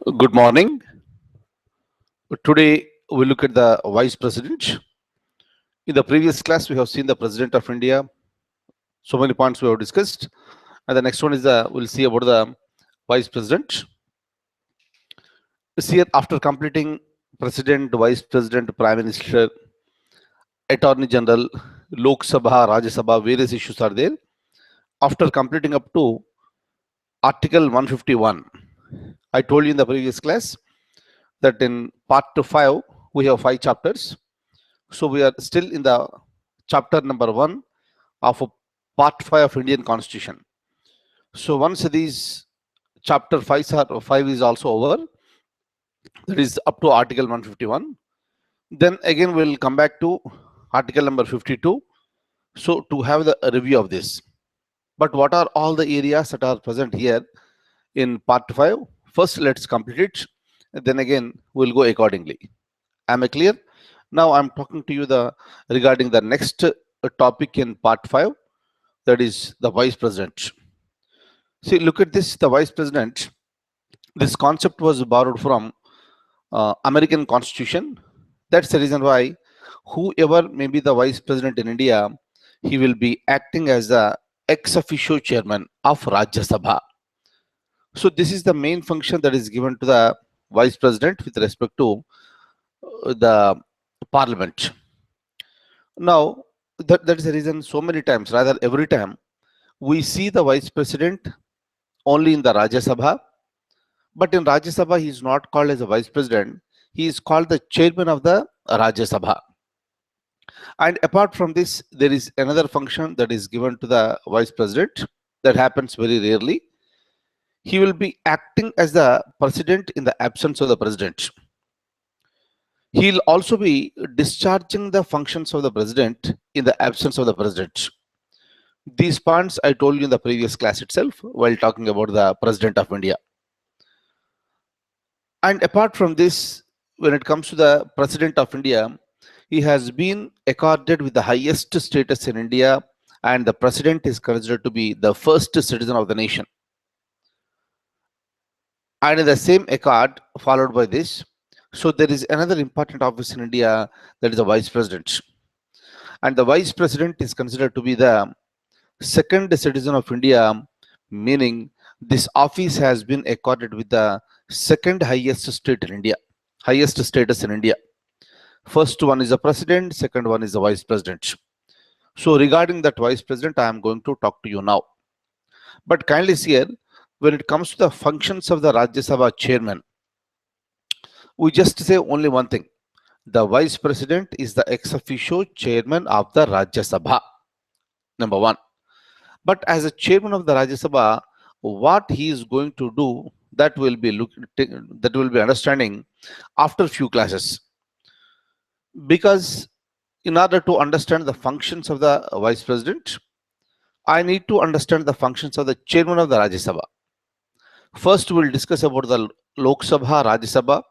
Good morning. Today we look at the Vice President. In the previous class, we have seen the President of India. So many points we have discussed. And the next one is we'll see about the Vice President. This year, after completing President, Vice President, Prime Minister, Attorney General, Lok Sabha, Rajya Sabha, various issues are there. After completing up to Article 151, I told you in the previous class that in part 5, we have 5 chapters. So we are still in the chapter number 1 of part 5 of Indian Constitution. So once these chapter 5 is also over, that is up to Article 151, then again we'll come back to Article number 52. So to have the review of this. But what are all the areas that are present here in part 5? First, let's complete it. Then again, we'll go accordingly. Am I clear? Now I'm talking to you regarding the next topic in part 5, that is the Vice President. See, look at this, the Vice President. This concept was borrowed from American Constitution. That's the reason why whoever may be the Vice President in India, he will be acting as the ex-officio Chairman of Rajya Sabha. So this is the main function that is given to the Vice President with respect to the Parliament. Now, that is the reason so many times, rather every time, we see the Vice President only in the Rajya Sabha. But in Rajya Sabha, he is not called as a Vice President. He is called the Chairman of the Rajya Sabha. And apart from this, there is another function that is given to the Vice President that happens very rarely. He will be acting as the President in the absence of the President. He'll also be discharging the functions of the President in the absence of the President. These points I told you in the previous class itself while talking about the President of India. And apart from this, when it comes to the President of India, he has been accorded with the highest status in India, and the President is considered to be the first citizen of the nation. And in the same accord, followed by this, so there is another important office in India, that is the Vice President. And the Vice President is considered to be the second citizen of India, meaning this office has been accorded with the second highest state in India, highest status in India. First one is the President, second one is the Vice President. So regarding that Vice President, I am going to talk to you now. But kindly see here, when it comes to the functions of the Rajya Sabha Chairman, we just say only one thing. The Vice President is the ex-officio Chairman of the Rajya Sabha, number 1. But as a Chairman of the Rajya Sabha, what he is going to do, that will be understanding after few classes. Because in order to understand the functions of the Vice President, I need to understand the functions of the Chairman of the Rajya Sabha. First, we'll discuss about the Lok Sabha, Rajya Sabha.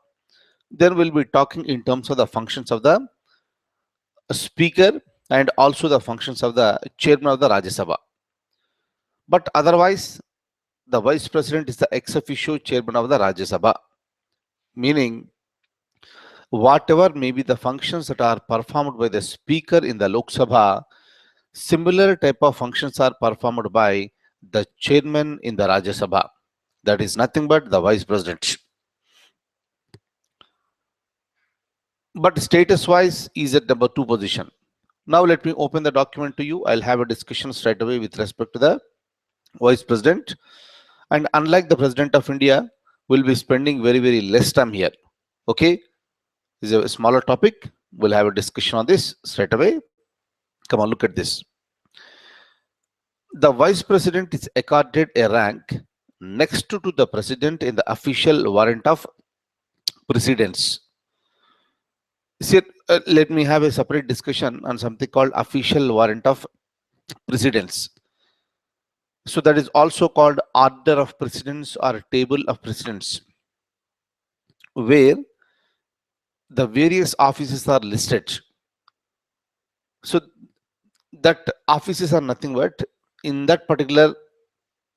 Then we'll be talking in terms of the functions of the Speaker and also the functions of the Chairman of the Rajya Sabha. But otherwise, the Vice President is the ex-officio Chairman of the Rajya Sabha, meaning whatever may be the functions that are performed by the Speaker in the Lok Sabha, similar type of functions are performed by the Chairman in the Rajya Sabha. That is nothing but the Vice President. But status-wise is at number 2 position. Now let me open the document to you. I'll have a discussion straight away with respect to the Vice President. And unlike the President of India, we'll be spending very, very less time here. Okay? This is a smaller topic. We'll have a discussion on this straight away. Come on, look at this. The Vice President is accorded a rank next to the President in the official warrant of precedence. See, let me have a separate discussion on something called official warrant of precedence. So that is also called order of precedence or table of precedence, where the various offices are listed. So that offices are nothing but in that particular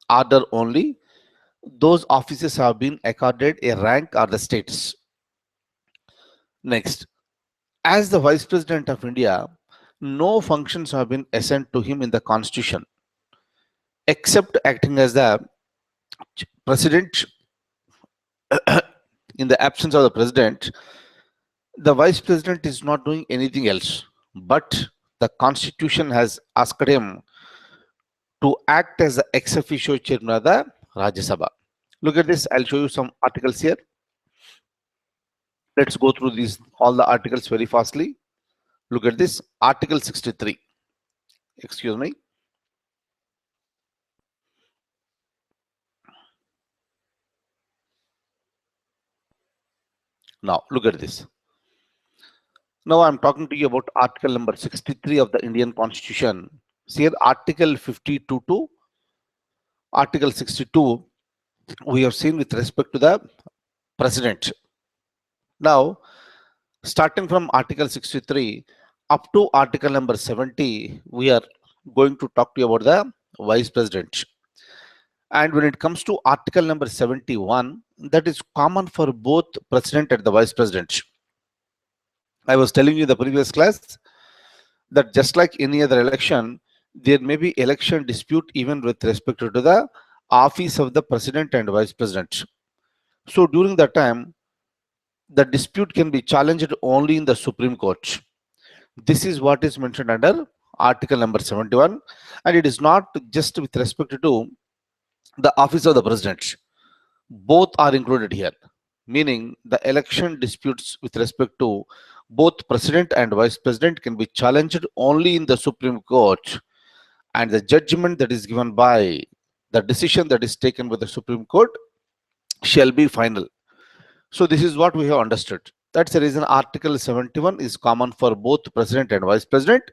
order only. those offices have been accorded a rank or the status. Next, as the Vice President of India, no functions have been assigned to him in the Constitution except acting as the President. In the absence of the President, the Vice President is not doing anything else. But the Constitution has asked him to act as the ex-officio chairman of the Rajya Sabha. Look at this. I'll show you some articles here. Let's go through these all the articles very fastly. Look at this. Article 63. Excuse me. Now look at this. Now I'm talking to you about article number 63 of the Indian Constitution. See here, article 52 to article 62 we have seen with respect to the president. Now, starting from article 63 up to article number 70, we are going to talk to you about the vice president. And when it comes to article number 71, that is common for both president and the vice president. I was telling you in the previous class that just like any other election, there may be election dispute even with respect to the office of the president and vice president. So during that time, the dispute can be challenged only in the Supreme Court. This is what is mentioned under article number 71, and it is not just with respect to the office of the president. Both are included here, meaning the election disputes with respect to both president and vice president can be challenged only in the Supreme Court, and the judgment that is given by the decision that is taken by the Supreme Court shall be final. So this is what we have understood. That's the reason article 71 is common for both president and vice president.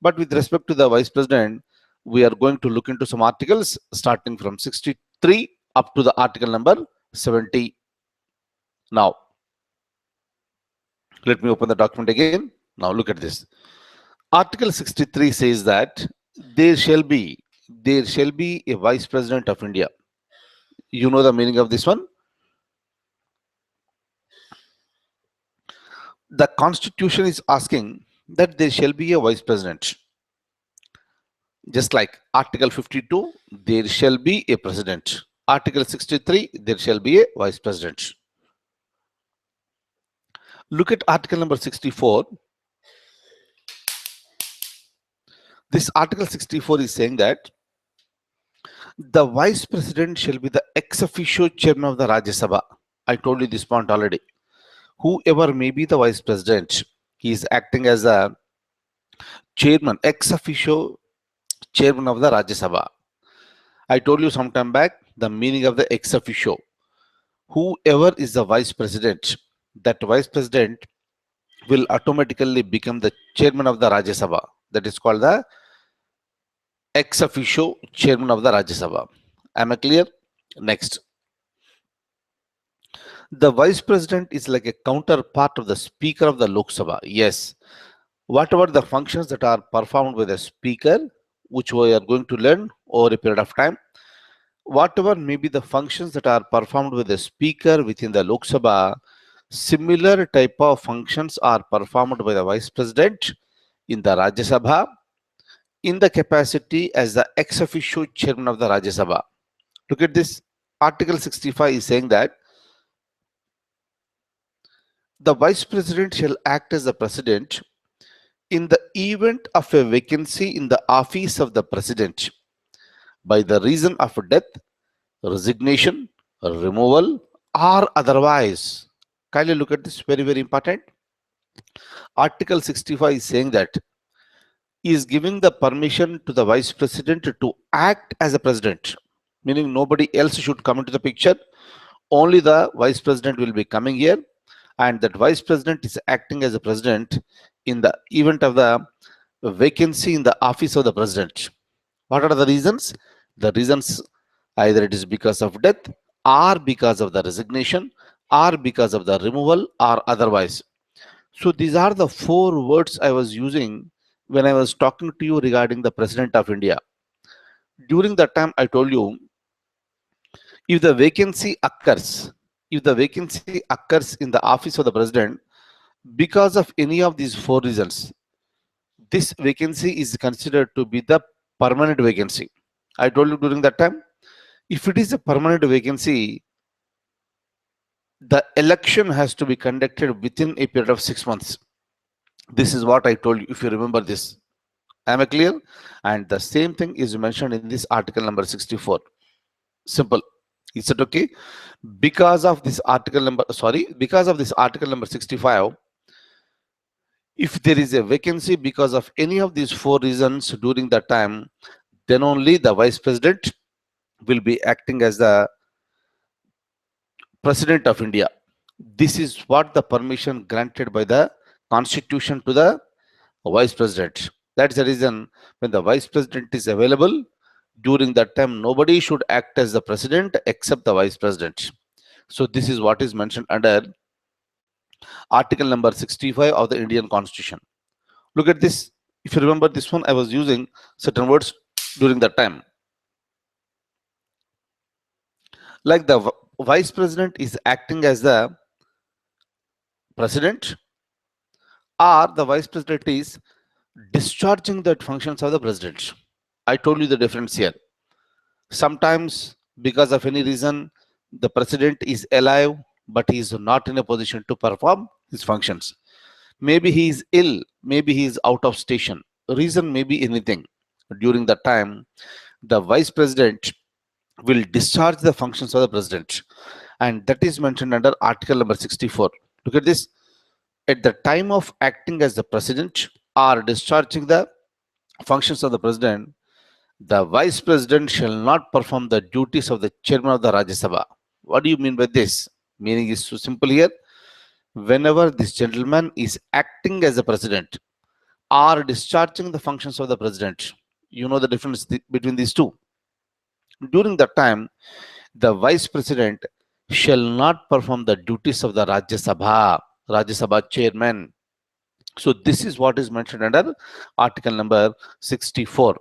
But with respect to the vice president, we are going to look into some articles starting from 63 up to the article number 70. Now, let me open the document again. Now look at this. Article 63 says that there shall be a vice president of India. You know the meaning of this one? The Constitution is asking that there shall be a vice president. Just like Article 52, there shall be a president. Article 63, there shall be a vice president. Look at article number 64. This article 64 is saying that the vice president shall be the ex-officio chairman of the Rajya Sabha. I told you this point already. Whoever may be the vice president, he is acting as a chairman, ex-officio chairman of the Rajya Sabha. I told you some time back the meaning of the ex-officio. Whoever is the vice president, that vice president will automatically become the chairman of the Rajya Sabha. That is called the ex-officio chairman of the Rajya Sabha. Am I clear? Next. The vice president is like a counterpart of the speaker of the Lok Sabha. Yes. Whatever the functions that are performed by the speaker, which we are going to learn over a period of time, whatever may be the functions that are performed with the speaker within the Lok Sabha, similar type of functions are performed by the vice president in the Rajya Sabha in the capacity as the ex-officio chairman of the Rajya Sabha. Look at this. Article 65 is saying that the vice president shall act as the president in the event of a vacancy in the office of the president by the reason of death, resignation, removal, or otherwise. Kindly look at this, very, very important. Article 65 is saying that he is giving the permission to the vice president to act as a president, meaning nobody else should come into the picture. Only the vice president will be coming here, and that vice president is acting as a president in the event of the vacancy in the office of the president. What are the reasons? The reasons, either it is because of death, or because of the resignation, or because of the removal, or otherwise. So these are the four words I was using when I was talking to you regarding the President of India. During that time, I told you, If the vacancy occurs, if the vacancy occurs in the office of the president because of any of these four reasons, this vacancy is considered to be the permanent vacancy. I told you during that time, if it is a permanent vacancy, the election has to be conducted within a period of 6 months. This is what I told you, if you remember this. Am I clear? And the same thing is mentioned in this article number 64. Simple. Is it okay? Because of this article number, because of this article number 65, if there is a vacancy because of any of these four reasons during that time, then only the vice president will be acting as the president of India. This is what the permission granted by the constitution to the vice president. That's the reason when the vice president is available, during that time, nobody should act as the president except the vice president. So this is what is mentioned under article number 65 of the Indian constitution. Look at this. If you remember this one, I was using certain words during that time. Like the vice president is acting as the president, or the vice president is discharging the functions of the president. I told you the difference here. Sometimes, because of any reason, the president is alive, but he is not in a position to perform his functions. Maybe he is ill, maybe he is out of station. Reason may be anything. During that time, the vice president will discharge the functions of the president, and that is mentioned under article number 64. Look at this. At the time of acting as the president or discharging the functions of the president, the vice president shall not perform the duties of the chairman of the Rajya Sabha. What do you mean by this? Meaning is so simple here. Whenever this gentleman is acting as a president or discharging the functions of the president, you know the difference between these two. During that time, the vice president shall not perform the duties of the Rajya Sabha chairman. So this is what is mentioned under article number 64.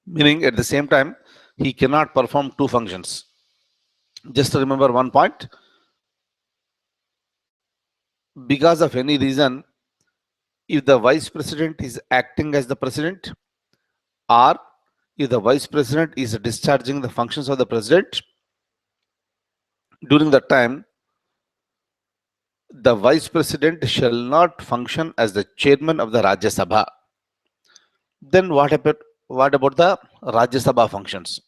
Meaning at the same time, he cannot perform two functions. Just remember one point. Because of any reason, if the vice president is acting as the president, or if the vice president is discharging the functions of the president, during that time, the vice president shall not function as the chairman of the Rajya Sabha. Then what about the Rajya Sabha functions?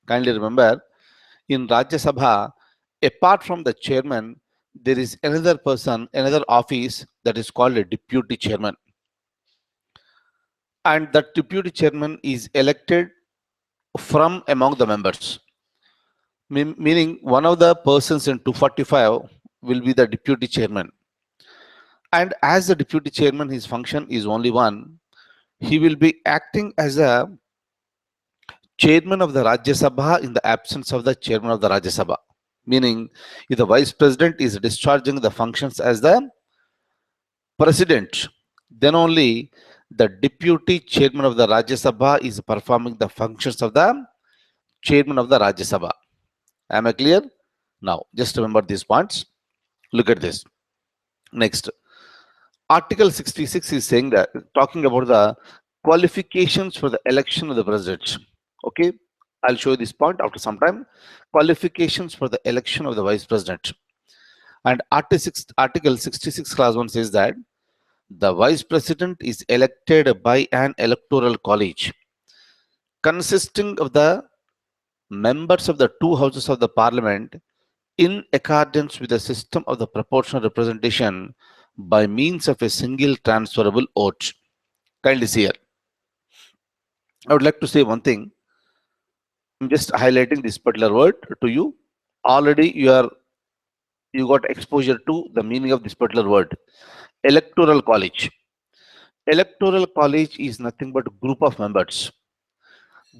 Kindly remember, in Rajya Sabha, apart from the chairman, there is another person, another office that is called a deputy chairman. And that deputy chairman is elected from among the members. Meaning one of the persons in 245 will be the deputy chairman. And as the deputy chairman, his function is only one. He will be acting as a chairman of the Rajya Sabha in the absence of the chairman of the Rajya Sabha. Meaning, if the vice president is discharging the functions as the president, then only the deputy chairman of the Rajya Sabha is performing the functions of the chairman of the Rajya Sabha. Am I clear? Now, just remember these points. Look at this. Next, Article 66 is saying that, talking about the qualifications for the election of the president. Okay, I'll show you this point after some time. Qualifications for the election of the vice president. And Article 66 clause 1 says that the vice president is elected by an electoral college consisting of the members of the two houses of the parliament in accordance with the system of the proportional representation by means of a single transferable vote. Kindly see here. I would like to say one thing. I'm just highlighting this particular word to you. Already you got exposure to the meaning of this particular word. Electoral college. Electoral college is nothing but group of members.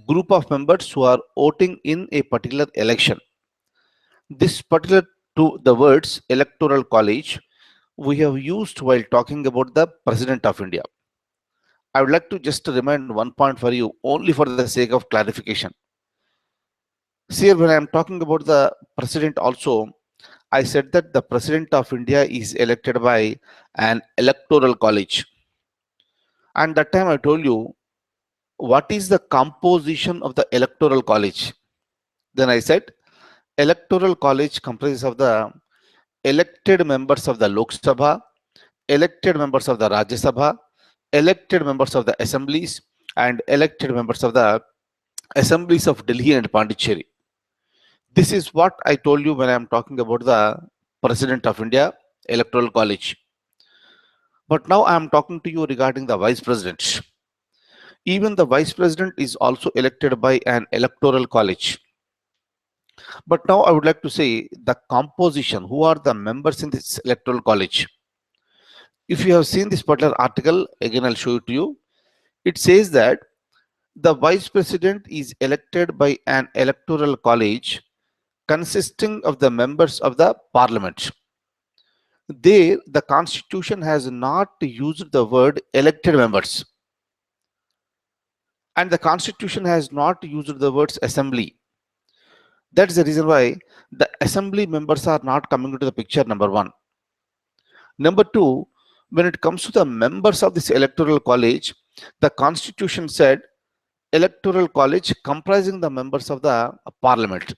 Group of members who are voting in a particular election. This particular to the words electoral college we have used while talking about the president of India. I would like to just remind one point for you, only for the sake of clarification. See, when I am talking about the president also, I said that the president of India is elected by an electoral college. And that time I told you, what is the composition of the electoral college? Then I said, electoral college comprises of the elected members of the Lok Sabha, elected members of the Rajya Sabha, elected members of the assemblies, and elected members of the assemblies of Delhi and Pondicherry. This is what I told you when I am talking about the President of India Electoral College. But now I am talking to you regarding the Vice President. Even the Vice President is also elected by an electoral college. But now I would like to say the composition, who are the members in this electoral college. If you have seen this particular article, again I'll show it to you. It says that the Vice President is elected by an electoral college consisting of the members of the parliament. There, the constitution has not used the word elected members, and the constitution has not used the words assembly. That is the reason why the assembly members are not coming into the picture, number one. Number two, when it comes to the members of this electoral college, the constitution said electoral college comprising the members of the parliament.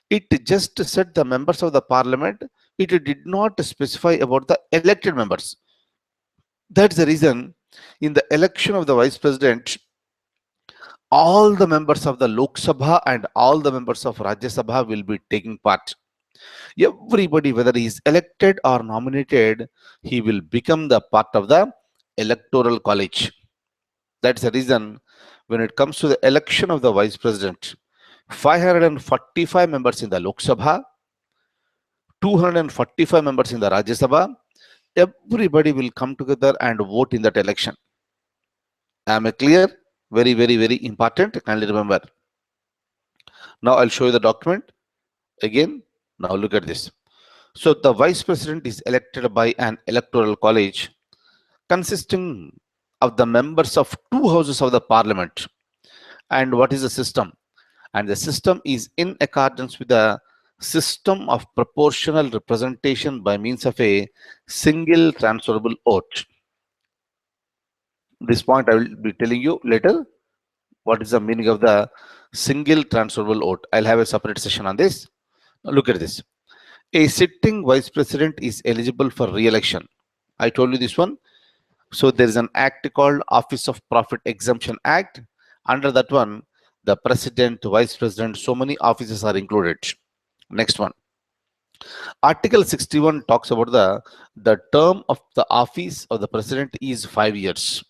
It just said the members of the parliament. It did not specify about the elected members. That's the reason in the election of the vice president, all the members of the Lok Sabha and all the members of Rajya Sabha will be taking part. Everybody, whether he is elected or nominated, he will become the part of the electoral college. That's the reason when it comes to the election of the vice president, 545 members in the Lok Sabha, 245 members in the Rajya Sabha, everybody will come together and vote in that election. Am I clear? Very, very, very important. Kindly remember. Now I'll show you the document again. Now look at this. So the vice president is elected by an electoral college consisting of the members of two houses of the parliament. And what is the system? And the system is in accordance with the system of proportional representation by means of a single transferable vote. This point I will be telling you later. What is the meaning of the single transferable vote? I'll have a separate session on this. Now look at this. A sitting vice president is eligible for re-election. I told you this one. So there is an act called Office of Profit Exemption Act. Under that one, the president, vice president, so many offices are included. Next one. Article 61 talks about the term of the office of the president is 5 years.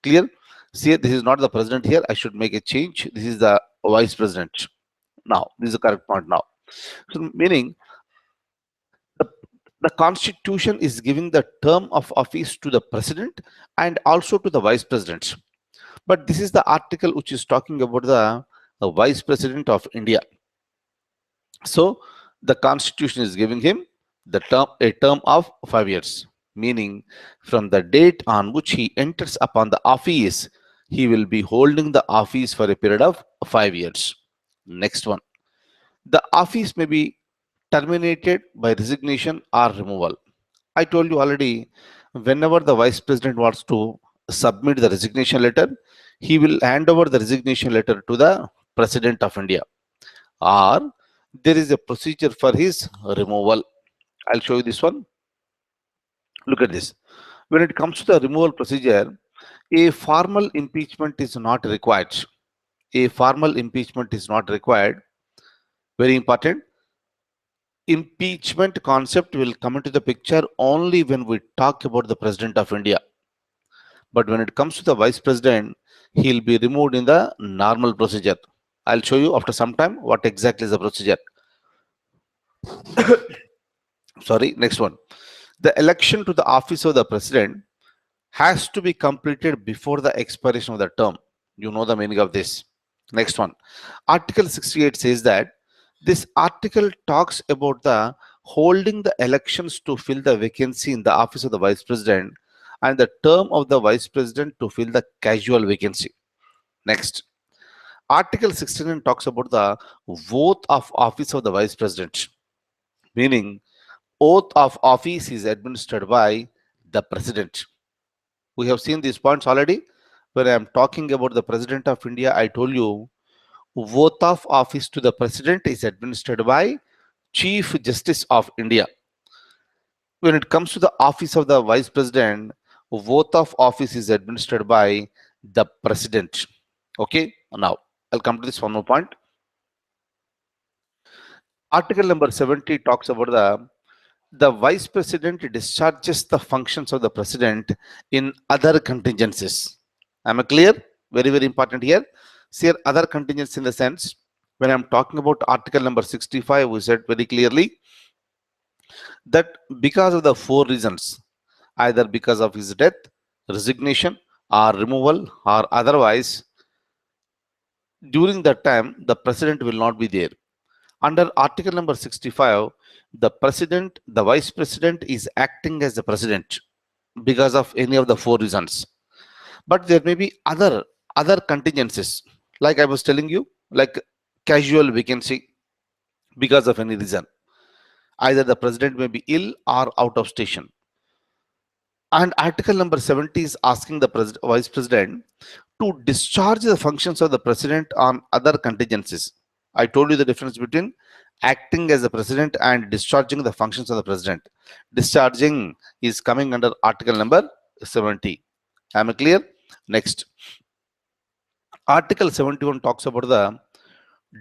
Clear? See, this is not the president here. I should make a change. This is the vice president. Now, this is the correct point now. So, meaning the constitution is giving the term of office to the president and also to the vice president. But this is the article which is talking about the vice president of India. So the constitution is giving him a term of 5 years, meaning from the date on which he enters upon the office, he will be holding the office for a period of 5 years. Next one. The office may be terminated by resignation or removal. I told you already, whenever the vice president wants to submit the resignation letter, he will hand over the resignation letter to the president of India, or there is a procedure for his removal. I'll show you this one. Look at this. When it comes to the removal procedure, a formal impeachment is not required. A formal impeachment is not required. Very important. Impeachment concept will come into the picture only when we talk about the president of India. But when it comes to the vice president, he'll be removed in the normal procedure. I'll show you after some time what exactly is the procedure. Sorry, next one. The election to the office of the president has to be completed before the expiration of the term. You know the meaning of this. Next one. Article 68 says that this article talks about the holding the elections to fill the vacancy in the office of the vice president and the term of the vice president to fill the casual vacancy. Next, Article 69 talks about the oath of office of the vice president, meaning oath of office is administered by the president. We have seen these points already. When I am talking about the president of India, I told you oath of office to the president is administered by Chief Justice of India. When it comes to the office of the vice president, oath of office is administered by the president. Okay, now I'll come to this one more point. Article number 70 talks about the vice president discharges the functions of the president in other contingencies. Am I clear? Very, very important here. See, here, other contingencies in the sense, when I'm talking about article number 65, we said very clearly that because of the four reasons, either because of his death, resignation, or removal, or otherwise, during that time, the president will not be there. Under article number 65, the president, the vice president is acting as the president because of any of the four reasons. But there may be other contingencies, like I was telling you, like casual vacancy because of any reason. Either the president may be ill or out of station. And article number 70 is asking the vice president to discharge the functions of the president on other contingencies. I told you the difference between acting as the president and discharging the functions of the president. Discharging is coming under article number 70. Am I clear? Next, article 71 talks about the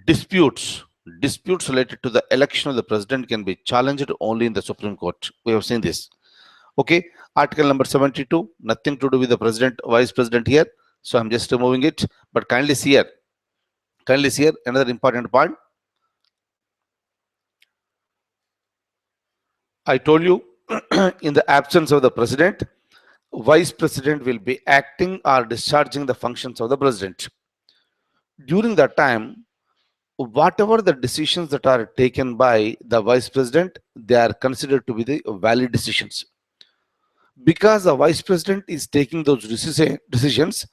disputes. Disputes related to the election of the president can be challenged only in the Supreme Court. We have seen this. Okay, article number 72, nothing to do with the president, vice president here. So I'm just removing it. But kindly see here. Kindly see here another important point. I told you in the absence of the president, vice president will be acting or discharging the functions of the president. During that time, whatever the decisions that are taken by the vice president, they are considered to be the valid decisions. Because the vice president is taking those decisions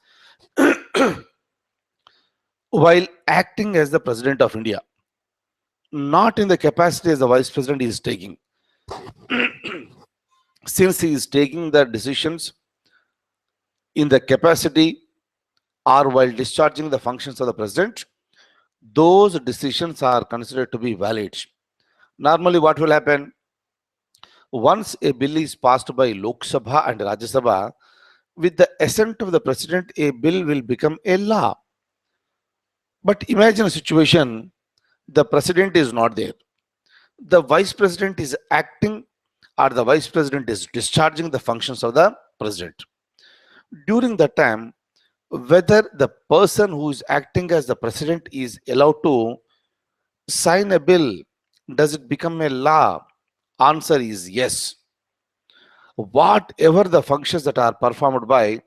while acting as the president of India, not in the capacity as the vice president is taking. Since he is taking the decisions in the capacity or while discharging the functions of the president, those decisions are considered to be valid. Normally, what will happen? Once a bill is passed by Lok Sabha and Rajya Sabha, with the assent of the president, a bill will become a law. But imagine a situation, the president is not there. The vice president is acting or the vice president is discharging the functions of the president. During that time, whether the person who is acting as the president is allowed to sign a bill, does it become a law? Answer is yes. Whatever the functions that are performed by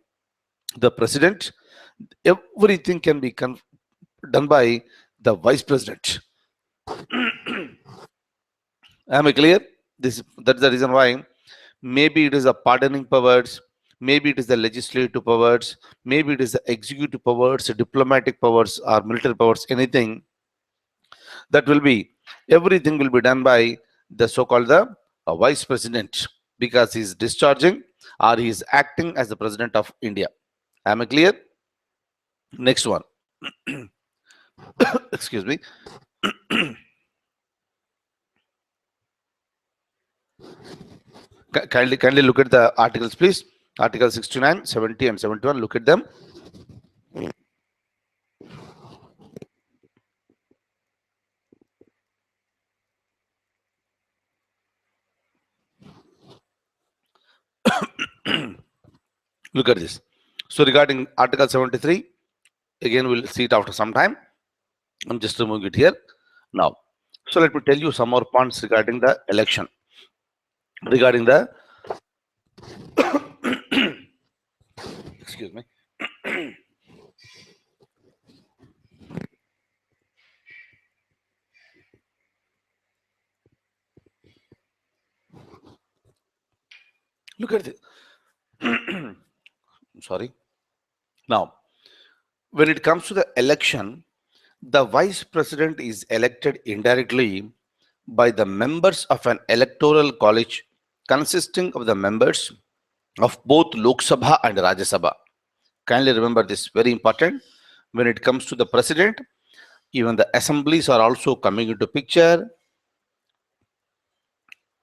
the president, everything can be done by the vice president. Am I clear? That's the reason why maybe it is the pardoning powers, maybe it is the legislative powers, maybe it is the executive powers, diplomatic powers, or military powers, anything that will be, everything will be done by the so-called the vice president because he is discharging or he is acting as the president of India. Am I clear? Next one. Excuse me. Kindly look at the articles, please. Article 69, 70, and 71. Look at them. Look at this. So regarding Article 73, again we'll see it after some time. I'm just removing it here now. So let me tell you some more points regarding the election. Regarding the excuse me. Look at this. Sorry. Now, when it comes to the election, the vice president is elected indirectly by the members of an electoral college consisting of the members of both Lok Sabha and Rajya Sabha. Kindly remember this, very important. When it comes to the president, even the assemblies are also coming into picture.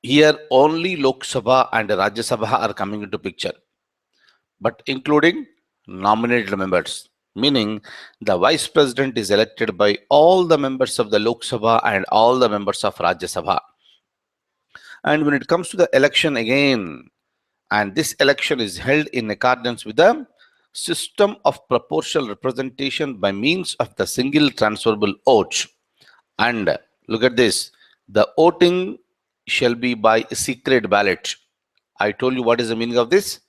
Here only Lok Sabha and Rajya Sabha are coming into picture, but including nominated members, meaning the vice president is elected by all the members of the Lok Sabha and all the members of Rajya Sabha. And when it comes to the election again, and this election is held in accordance with the system of proportional representation by means of the single transferable vote. And look at this, the voting shall be by secret ballot. I told you what is the meaning of this.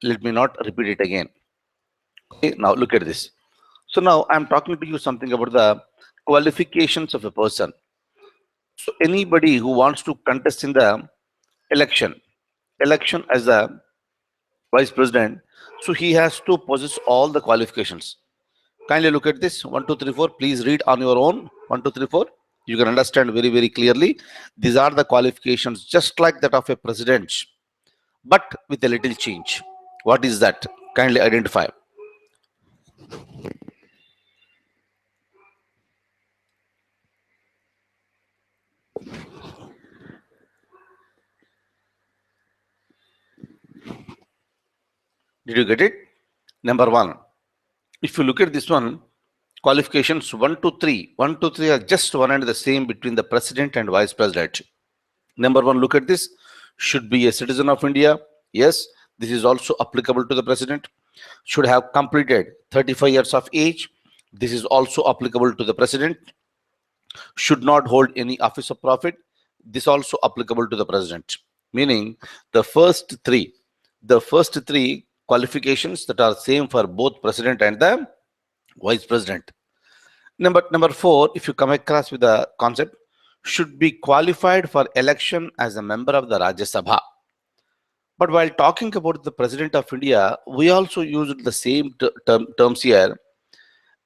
Let me not repeat it again. Okay, now look at this. So now I'm talking to you something about the qualifications of a person. So anybody who wants to contest in the election as a vice president, so he has to possess all the qualifications. Kindly look at this. 1, 2, 3, 4. Please read on your own. 1, 2, 3, 4. You can understand very, very clearly. These are the qualifications, just like that of a president, but with a little change. What is that? Kindly identify. Did you get it? Number one. If you look at this one, qualifications 1 to 3. 1 to 3 are just one and the same between the president and vice president. Number one, look at this. Should be a citizen of India. Yes, this is also applicable to the president. Should have completed 35 years of age. This is also applicable to the president. Should not hold any office of profit. This also applicable to the president. Meaning the first three qualifications that are same for both president and the vice president. Number four, if you come across with the concept, should be qualified for election as a member of the Rajya Sabha. But while talking about the President of India, we also use the same terms here,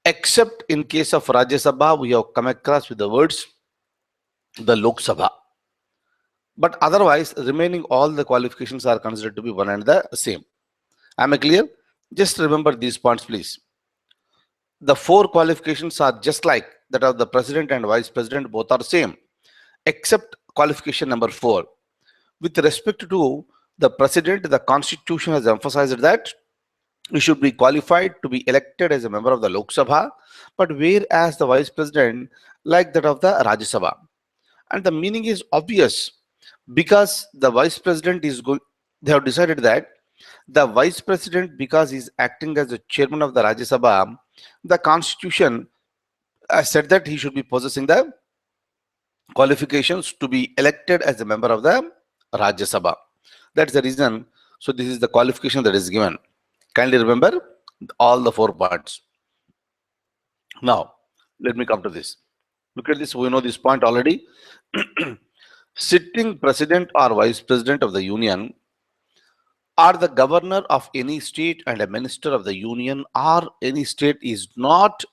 except in case of Rajya Sabha, we have come across with the words the Lok Sabha. But otherwise, remaining all the qualifications are considered to be one and the same. Am I clear? Just remember these points, please. The four qualifications are just like that of the president and vice president, both are same, except qualification number 4. With respect to the president, the constitution has emphasized that he should be qualified to be elected as a member of the Lok Sabha, but whereas the vice president, like that of the Rajya Sabha. And the meaning is obvious, because the vice president is going, they have decided that the vice president, because he is acting as the chairman of the Rajya Sabha, the constitution said that he should be possessing the qualifications to be elected as a member of the Rajya Sabha. That's the reason. So this is the qualification that is given. Kindly remember all the 4 parts. Now, let me come to this. Look at this. We know this point already. Sitting president or vice president of the union, or the governor of any state and a minister of the union or any state is not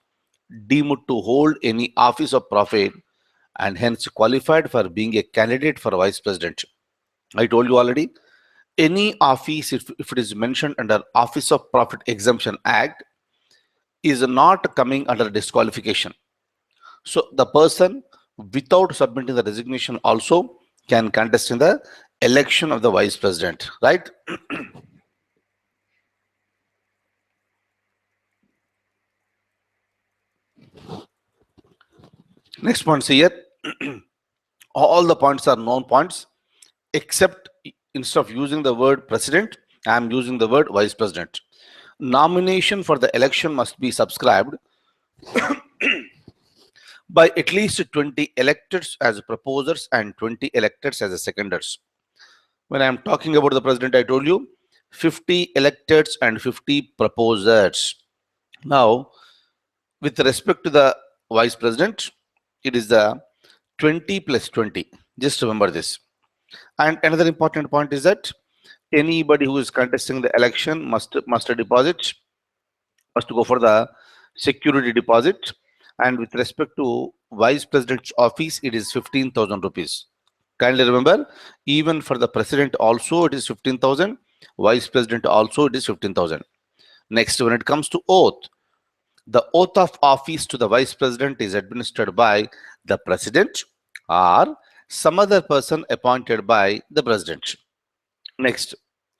deemed to hold any office of profit and hence qualified for being a candidate for vice president. I told you already, any office, if it is mentioned under Office of Profit Exemption Act, is not coming under disqualification. So the person without submitting the resignation also can contest in the election of the vice president, right? Next points here. All the points are known points, except instead of using the word president, I am using the word vice president. Nomination for the election must be subscribed by at least 20 electors as proposers and 20 electors as seconders. When I am talking about the president, I told you 50 electors and 50 proposers. Now, with respect to the vice president, it is the 20 plus 20. Just remember this. And another important point is that Anybody who is contesting the election must deposit, must go for the security deposit. And with respect to vice president's office, it is 15,000 rupees. Kindly remember, even for the president also it is 15,000, vice president also it is 15,000. Next, when it comes to oath, the oath of office to the vice president is administered by the president or some other person appointed by the president. Next,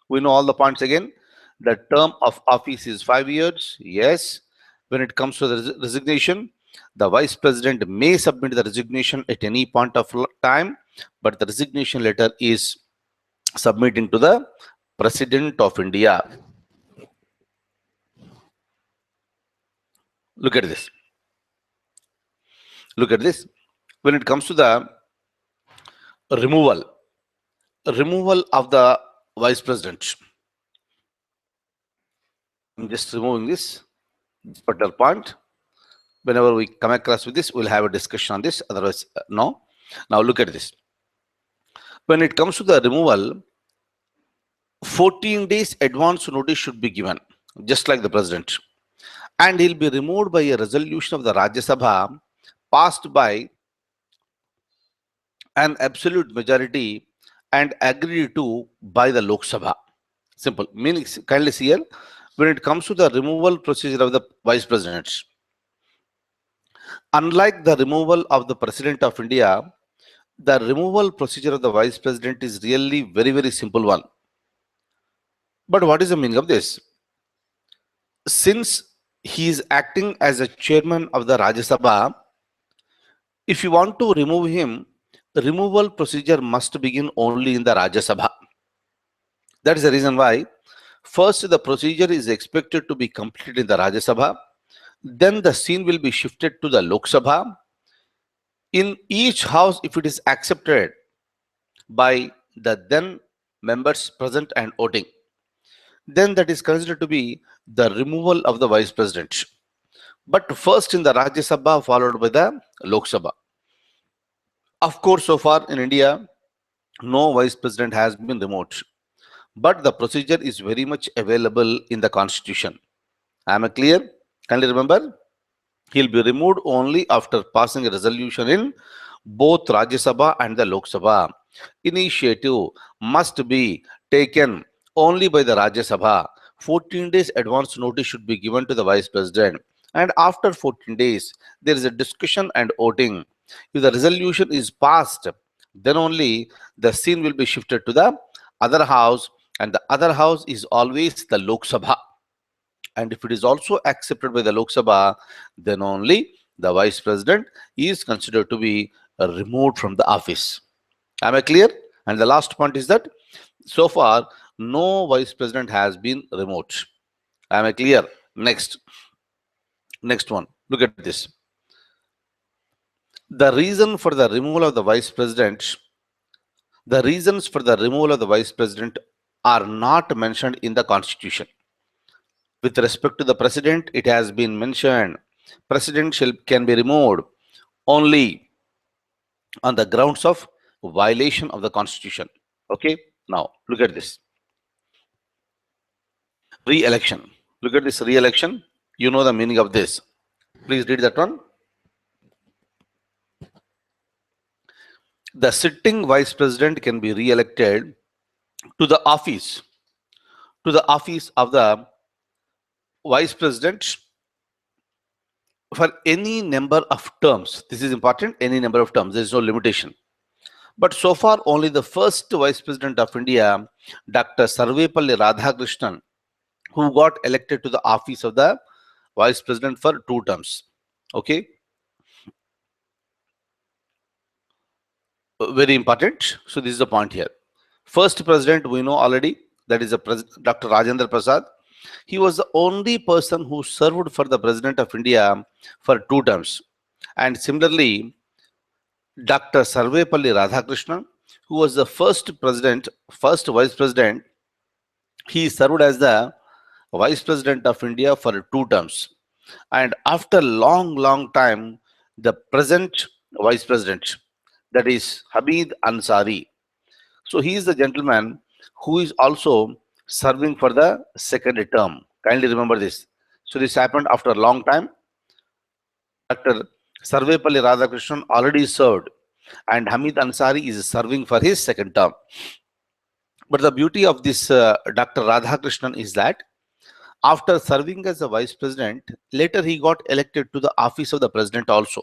we know all the points again. The term of office is 5 years. Yes. When it comes to the resignation, the vice president may submit the resignation at any point of time, but the resignation letter is submitting to the President of India. Look at this. Look at this. When it comes to the removal of the vice president, I'm just removing this particular point. Whenever we come across with this, we'll have a discussion on this. Otherwise, no. Now look at this. When it comes to the removal, 14 days advance notice should be given, just like the president. And he'll be removed by a resolution of the Rajya Sabha passed by an absolute majority and agreed to by the Lok Sabha. Simple. Meaning, kindly see here, when it comes to the removal procedure of the vice president, unlike the removal of the President of India, the removal procedure of the vice president is really very, very simple one. But what is the meaning of this? Since he is acting as a chairman of the Rajya Sabha, if you want to remove him, the removal procedure must begin only in the Rajya Sabha. That is the reason why first the procedure is expected to be completed in the Rajya Sabha. Then the scene will be shifted to the Lok Sabha. In each house, if it is accepted by the then members present and voting, then that is considered to be the removal of the vice president. But first in the Rajya Sabha, followed by the Lok Sabha. Of course, so far in India, no vice president has been removed. But the procedure is very much available in the constitution. Am I clear? Kindly remember, he'll be removed only after passing a resolution in both Rajya Sabha and the Lok Sabha. Initiative must be taken only by the Rajya Sabha. 14 days advance notice should be given to the vice president. And after 14 days, there is a discussion and voting. If the resolution is passed, then only the scene will be shifted to the other house, and the other house is always the Lok Sabha. And if it is also accepted by the Lok Sabha, then only the vice president is considered to be removed from the office. Am I clear? And the last point is that so far no vice president has been removed. Am I clear? Next one. Look at this. The reason for the removal of the vice president, the reasons for the removal of the vice president are not mentioned in the constitution. With respect to the president, it has been mentioned president can be removed only on the grounds of violation of the constitution. Okay, now look at this. Re-election. Look at this re-election. You know the meaning of this. Please read that one. The sitting vice president can be re-elected to the office of the vice president for any number of terms. This is important, any number of terms. There is no limitation. But so far, only the first vice president of India, Dr. Sarvepalli Radhakrishnan, who got elected to the office of the vice president for 2 terms. Okay. Very important. So this is the point here. First president we know already, that is Dr. Rajendra Prasad. He was the only person who served for the president of India for 2 terms. And similarly, Dr. Sarvepalli Radhakrishnan, who was the first vice president, he served as the vice president of India for 2 terms. And after long time, the present vice president, that is Hamid Ansari. So he is the gentleman who is also serving for the second term. Kindly remember this. So this happened after a long time. Dr. Sarvepalli Radhakrishnan already served, and Hamid Ansari is serving for his second term. But the beauty of this Dr. Radhakrishnan is that after serving as a vice president, later he got elected to the office of the president also.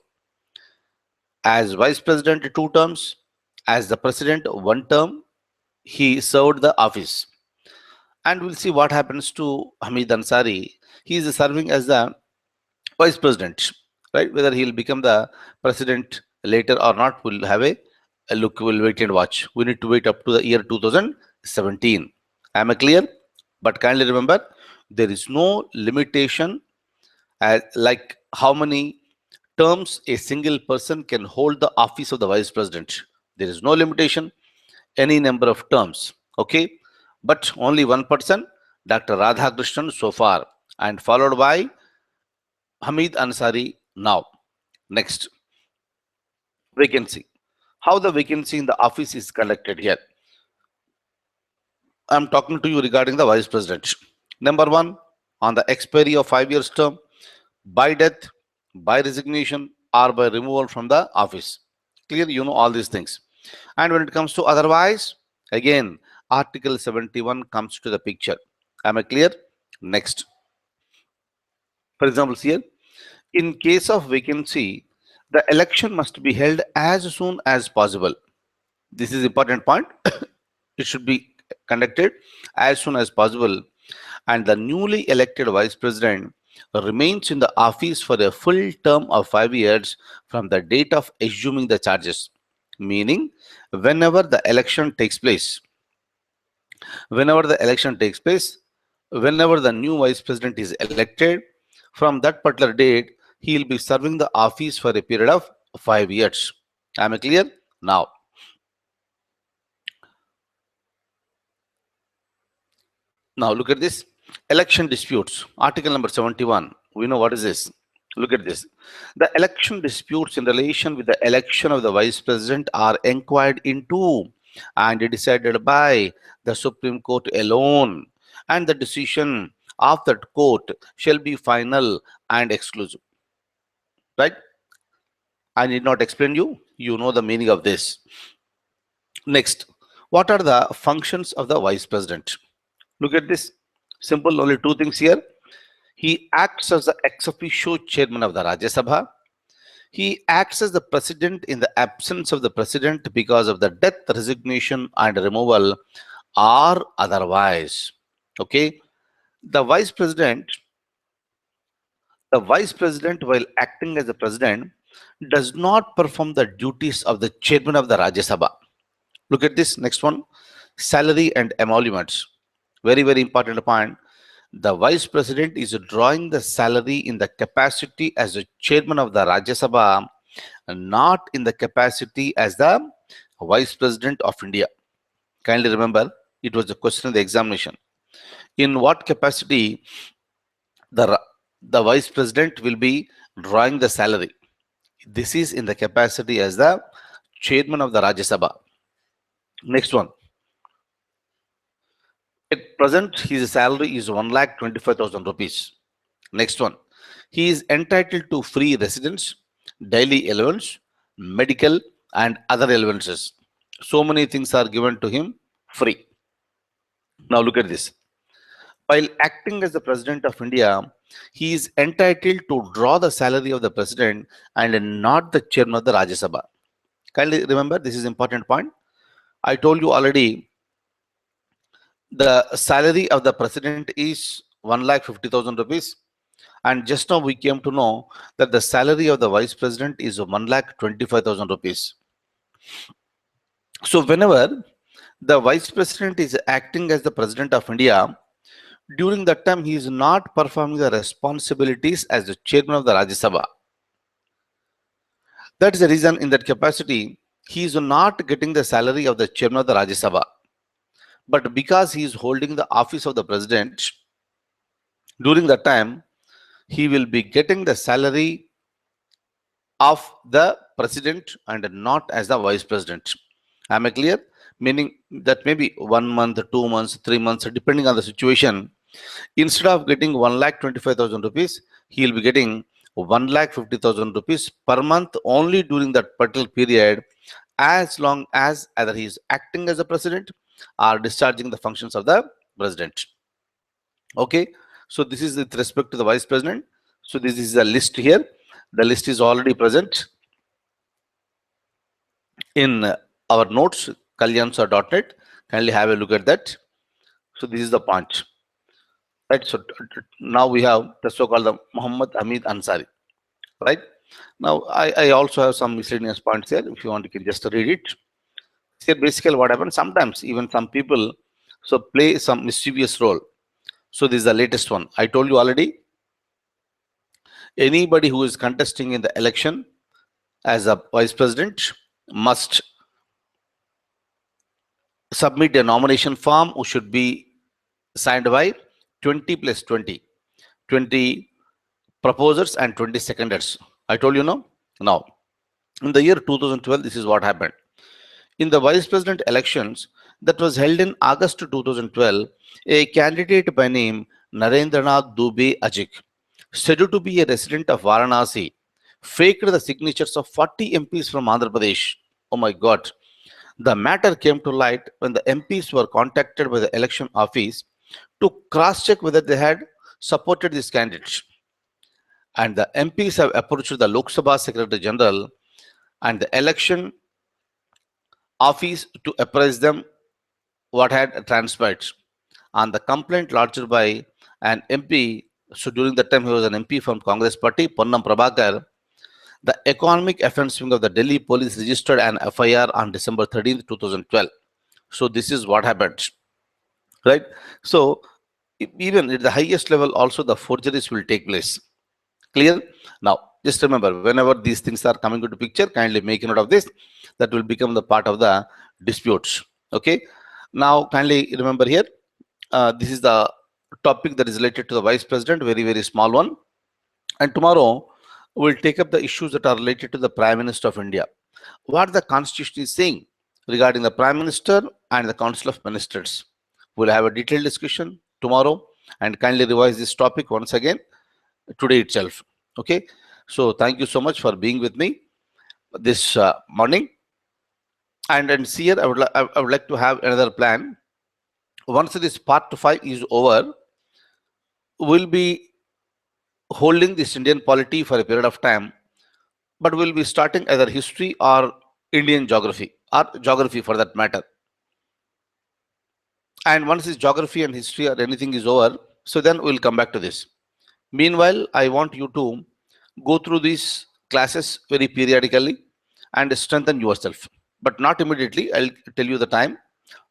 As vice president, 2 terms; as the president, 1 term. He served the office. And we'll see what happens to Hamid Ansari. He is serving as the vice president, right? Whether he'll become the president later or not, we'll have a look. We'll wait and watch. We need to wait up to the year 2017. Am I clear? But kindly remember, there is no limitation as like how many terms a single person can hold the office of the vice president. There is no limitation, any number of terms. Okay, but only one person, Dr. Radhakrishnan so far, and followed by Hamid Ansari now. Next, vacancy. How the vacancy in the office is conducted here. I'm talking to you regarding the vice president. Number one, on the expiry of 5 years term, by death, by resignation, or by removal from the office. Clear? You know all these things. And when it comes to otherwise, again, Article 71 comes to the picture. Am I clear? Next. For example, here, in case of vacancy, the election must be held as soon as possible. This is important point. It should be conducted as soon as possible, and the newly elected vice president remains in the office for a full term of 5 years from the date of assuming the charges, meaning whenever the election takes place. Whenever the election takes place, whenever the new vice president is elected, from that particular date, he will be serving the office for a period of 5 years. Am I clear? Now, look at this. Election disputes. Article number 71. We know what is this. Look at this. The election disputes in relation with the election of the vice president are inquired into and decided by the Supreme Court alone. And the decision of that court shall be final and exclusive. Right? I need not explain you. You know the meaning of this. Next, what are the functions of the vice president? Look at this. Simple, only 2 things here. He acts as the ex-officio chairman of the Rajya Sabha. He acts as the president in the absence of the president because of the death, resignation, and removal, or otherwise. Okay. The vice president, while acting as the president, does not perform the duties of the chairman of the Rajya Sabha. Look at this next one. Salary and emoluments. Very, very important point. The vice president is drawing the salary in the capacity as the chairman of the Rajya Sabha, not in the capacity as the vice president of India. Kindly remember, it was a question in the examination. In what capacity the vice president will be drawing the salary? This is in the capacity as the chairman of the Rajya Sabha. Next one. At present, his salary is 1,25,000 rupees. Next one. He is entitled to free residence, daily allowance, medical, and other allowances. So many things are given to him free. Now look at this. While acting as the President of India, he is entitled to draw the salary of the President and not the Chairman of the Rajya Sabha. Kindly remember, this is important point. I told you already, the salary of the President is 1,50,000 rupees. And just now we came to know that the salary of the Vice President is 1,25,000 rupees. So whenever the Vice President is acting as the President of India, during that time he is not performing the responsibilities as the Chairman of the Rajya Sabha. That is the reason in that capacity he is not getting the salary of the Chairman of the Rajya Sabha. But because he is holding the office of the President, during that time he will be getting the salary of the President and not as the Vice President. Am I clear? meaning that maybe 1 month, 2 months, 3 months, depending on the situation. Instead of getting 1,25,000 rupees, he will be getting 1,50,000 rupees per month only during that particular period, as long as either he is acting as a president or discharging the functions of the president. Okay, so this is with respect to the vice president. So this is a list here. The list is already present in our notes, kalyansar.net. Kindly have a look at that. So this is the point, right? So now we have the so-called the Muhammad Hamid Ansari, right? Now I also have some miscellaneous points here. If you want, you can just read it. Here basically what happens, sometimes even some people so play some mischievous role. So this is the latest one. I told you already, anybody who is contesting in the election as a vice president must submit a nomination form who should be signed by 20 plus 20, 20 proposers and 20 seconders. I told you no. Now, in the year 2012, this is what happened. In the vice president elections that was held in August 2012, a candidate by name Narendranath Dubey Ajik, scheduled to be a resident of Varanasi, faked the signatures of 40 MPs from Andhra Pradesh. Oh my God. The matter came to light when the MPs were contacted by the election office to cross check whether they had supported this candidate. And the MPs have approached the Lok Sabha Secretary General and the election office to apprise them what had transpired. And the complaint lodged by an MP, so during that time he was an MP from Congress Party, Ponnam Prabhakar, the Economic Offence Wing of the Delhi Police registered an FIR on December 13th, 2012. So this is what happened, right? So even at the highest level also the forgeries will take place. Clear? Now, just remember, whenever these things are coming into picture, kindly make a note of this. That will become the part of the disputes. Okay. Now, kindly remember here, this is the topic that is related to the vice president, very, very small one. And tomorrow, we'll take up the issues that are related to the Prime Minister of India. What the Constitution is saying regarding the Prime Minister and the Council of Ministers. We'll have a detailed discussion tomorrow and kindly revise this topic once again today itself. Okay, so thank you so much for being with me this morning. And see here, I would like to have another plan. Once this part 5 is over, we'll be holding this Indian polity for a period of time, but we'll be starting either history or Indian geography or geography for that matter. And once this geography and history or anything is over, so then we'll come back to this. Meanwhile, I want you to go through these classes very periodically and strengthen yourself, but not immediately. I'll tell you the time.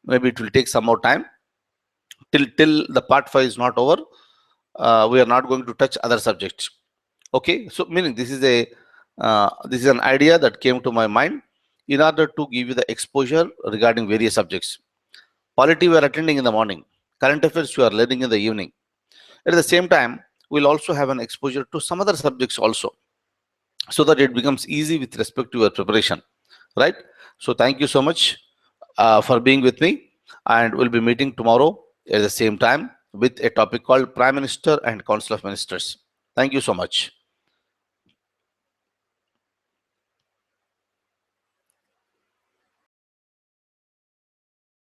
Maybe it will take some more time till the part 5 is not over. We are not going to touch other subjects. Okay, so meaning this is an idea that came to my mind in order to give you the exposure regarding various subjects. Polity we are attending in the morning, current affairs you are learning in the evening. At the same time, we'll also have an exposure to some other subjects also, so that it becomes easy with respect to your preparation, right? So thank you so much for being with me, and we'll be meeting tomorrow at the same time with a topic called Prime Minister and Council of Ministers. Thank you so much.